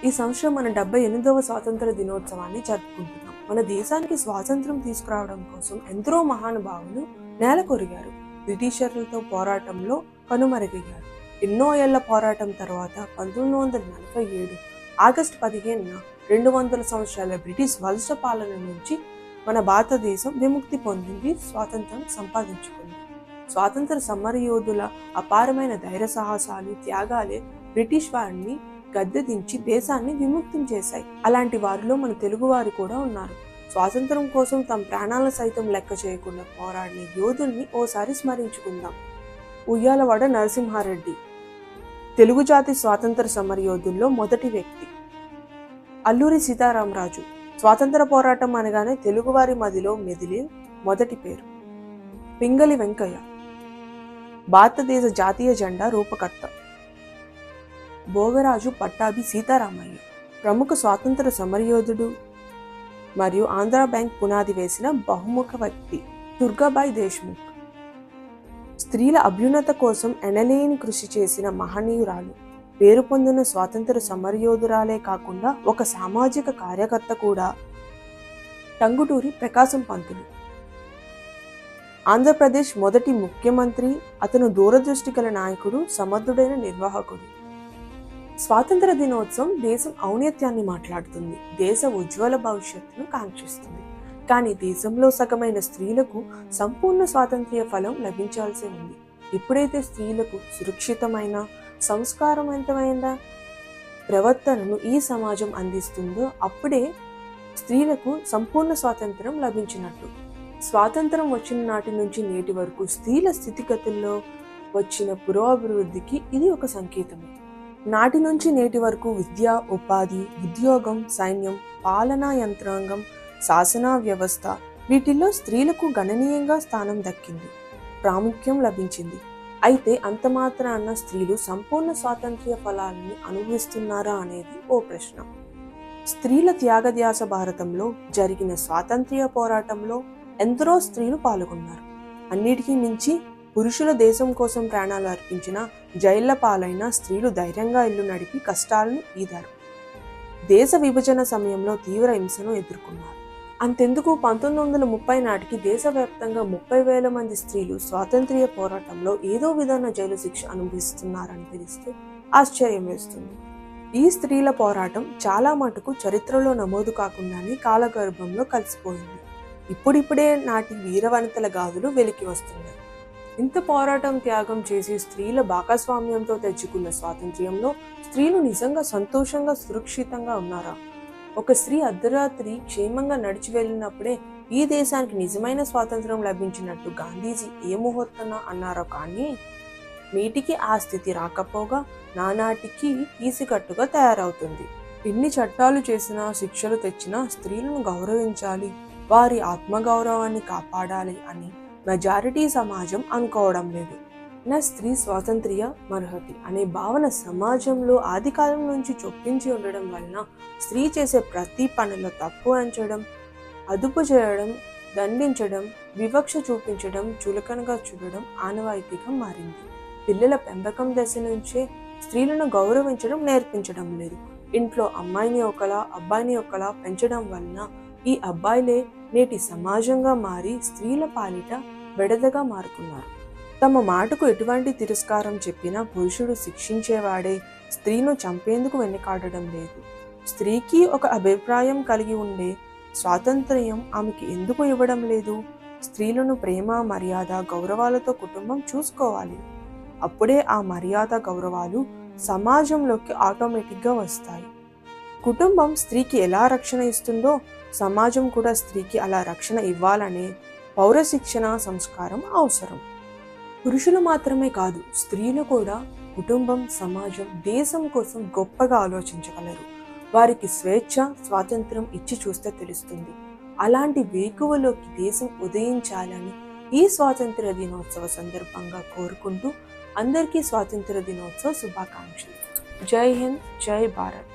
ఈ సంవత్సరం మన 78వ స్వాతంత్ర దినోత్సవాన్ని జరుపుకుంటున్నాం. మన దేశానికి స్వాతంత్రం తీసుకురావడం కోసం ఎందరో మహానుభావులు నేల కొరిగారు. బ్రిటిషర్లతో పోరాటంలో కనుమరుగయ్యారు. ఎన్నో ఏళ్ల పోరాటం తర్వాత 1947 ఆగస్టు 15న 200 సంవత్సరాల బ్రిటిష్ వలస పాలన నుంచి మన భారతదేశం విముక్తి పొందింది, స్వాతంత్రం సంపాదించుకుంది. స్వాతంత్ర సమరయోధుల అపారమైన ధైర్య సాహసాలు, త్యాగాలే బ్రిటిష్ వారిని గద్దెదించి దేశాన్ని విముక్తం చేశాయి. అలాంటి వారిలో మన తెలుగువారు కూడా ఉన్నారు. స్వాతంత్రం కోసం తమ ప్రాణాలను సైతం లెక్క చేయకుండా పోరాడిన యోధుల్ని ఓసారి స్మరించుకుందాం. ఉయ్యాలవాడ నరసింహారెడ్డి తెలుగు జాతి స్వాతంత్ర సమరయోధుల్లో మొదటి వ్యక్తి. అల్లూరి సీతారామరాజు స్వాతంత్ర పోరాటం అనగానే తెలుగువారి మదిలో మెదిలే మొదటి పేరు. పింగళి వెంకయ్య భారతదేశ జాతీయ జెండా రూపకర్త. భోగరాజు పట్టాభి సీతారామయ్య ప్రముఖ స్వాతంత్ర సమరయోధుడు మరియు ఆంధ్ర బ్యాంక్ పునాది వేసిన బహుముఖ వ్యక్తి. దుర్గాబాయి దేశ్ముఖ్ స్త్రీల అభ్యున్నత కోసం ఎనలేని కృషి చేసిన మహనీయురాలు. పేరు పొందిన స్వాతంత్ర సమరయోధురాలే కాకుండా ఒక సామాజిక కార్యకర్త కూడా. టంగుటూరి ప్రకాశం పంతులు ఆంధ్రప్రదేశ్ మొదటి ముఖ్యమంత్రి. అతను దూరదృష్టి గల నాయకుడు, సమర్థుడైన నిర్వాహకుడు. స్వాతంత్ర దినోత్సవం దేశం ఔన్నత్యాన్ని మాట్లాడుతుంది, దేశ ఉజ్వల భవిష్యత్తును కాంక్షిస్తుంది. కానీ దేశంలో సగమైన స్త్రీలకు సంపూర్ణ స్వాతంత్ర్య ఫలం లభించాల్సి ఉంది. ఎప్పుడైతే స్త్రీలకు సురక్షితమైన, సంస్కారవంతమైన ప్రవర్తనను ఈ సమాజం అందిస్తుందో అప్పుడే స్త్రీలకు సంపూర్ణ స్వాతంత్రం లభించినట్టు. స్వాతంత్రం వచ్చిన నాటి నుంచి నేటి వరకు స్త్రీల స్థితిగతుల్లో వచ్చిన పురోభివృద్ధికి ఇది ఒక సంకేతమే. నాటి నుంచి నేటి వరకు విద్య, ఉపాధి, ఉద్యోగం, సైన్యం, పాలనా యంత్రాంగం, శాసన వ్యవస్థ వీటిల్లో స్త్రీలకు గణనీయంగా స్థానం దక్కింది, ప్రాముఖ్యం లభించింది. అయితే అంత మాత్రాన స్త్రీలు సంపూర్ణ స్వాతంత్ర్య ఫలాలను అనుభవిస్తున్నారా అనేది ఓ ప్రశ్న. స్త్రీల త్యాగధ్యాస భారతంలో జరిగిన స్వాతంత్ర్య పోరాటంలో ఎందరో స్త్రీలు పాల్గొన్నారు. అన్నిటికీ మించి పురుషుల దేశం కోసం ప్రాణాలు అర్పించిన, జైళ్ల పాలైన స్త్రీలు ధైర్యంగా ఇల్లు నడిపి కష్టాలను ఈదారు. దేశ విభజన సమయంలో తీవ్ర హింసను ఎదుర్కొన్నారు. అంతెందుకు 1930 నాటికి దేశవ్యాప్తంగా 30,000 మంది స్త్రీలు స్వాతంత్ర్య పోరాటంలో ఏదో విధాన జైలు శిక్ష అనుభవిస్తున్నారని తెలిస్తే ఆశ్చర్యం వేస్తుంది. ఈ స్త్రీల పోరాటం చాలా మటుకు చరిత్రలో నమోదు కాకుండానే కాలగర్భంలో కలిసిపోయింది. ఇప్పుడిప్పుడే నాటి వీరవనితల గాథలు వెలికి వస్తున్నాయి. ఇంత పోరాటం, త్యాగం చేసి స్త్రీల భాగస్వామ్యంతో తెచ్చుకున్న స్వాతంత్ర్యంలో స్త్రీలు నిజంగా సంతోషంగా, సురక్షితంగా ఉన్నారా? ఒక స్త్రీ అర్ధరాత్రి క్షేమంగా నడిచి వెళ్ళినప్పుడే ఈ దేశానికి నిజమైన స్వాతంత్రం లభించినట్టు గాంధీజీ ఏ ముహూర్తన అన్నారో. కానీ నేటికి ఆ స్థితి రాకపోగా నానాటికి ఈసికట్టుగా తయారవుతుంది. ఎన్ని చట్టాలు చేసినా, శిక్షలు తెచ్చినా స్త్రీలను గౌరవించాలి, వారి ఆత్మగౌరవాన్ని కాపాడాలి అని మెజారిటీ సమాజం అనుకోవడం లేదు. నా స్త్రీ స్వాతంత్ర్య మర్హతి అనే భావన సమాజంలో ఆది కాలం నుంచి చొప్పించి ఉండడం వలన స్త్రీ చేసే ప్రతి పనిలో తప్పు ఎంచడం, అదుపు చేయడం, దండించడం, వివక్ష చూపించడం, చులకనగా చూడడం ఆనవాయితీగా మారింది. పిల్లల పెంపకం దశ నుంచే స్త్రీలను గౌరవించడం నేర్పించడం లేదు. ఇంట్లో అమ్మాయిని ఒకలా, అబ్బాయిని ఒకలా పెంచడం వలన ఈ అబ్బాయిలే నేటి సమాజంగా మారి స్త్రీల పాలిట బెడదగా మారుతున్నారు. తమ మాటకు ఎటువంటి తిరస్కారం చెప్పినా పురుషుడు శిక్షించేవాడే, స్త్రీను చంపేందుకు వెనుకాడడం లేదు. స్త్రీకి ఒక అభిప్రాయం కలిగి ఉండే స్వాతంత్ర్యం ఆమెకి ఎందుకు ఇవ్వడం లేదు? స్త్రీలను ప్రేమ, మర్యాద, గౌరవాలతో కుటుంబం చూసుకోవాలి. అప్పుడే ఆ మర్యాద, గౌరవాలు సమాజంలోకి ఆటోమేటిక్గా వస్తాయి. కుటుంబం స్త్రీకి ఎలా రక్షణ ఇస్తుందో సమాజం కూడా స్త్రీకి అలా రక్షణ ఇవ్వాలనే పౌర శిక్షణ సంస్కారం అవసరం. పురుషులు మాత్రమే కాదు, స్త్రీలు కూడా కుటుంబం, సమాజం, దేశం కోసం గొప్పగా ఆలోచించగలరు. వారికి స్వేచ్ఛ, స్వాతంత్రం ఇచ్చి చూస్తే తెలుస్తుంది. అలాంటి వేకువలోకి దేశం ఉదయించాలని ఈ స్వాతంత్ర దినోత్సవ సందర్భంగా కోరుకుంటూ అందరికీ స్వాతంత్ర దినోత్సవ శుభాకాంక్షలు. జై హింద్, జై భారత్.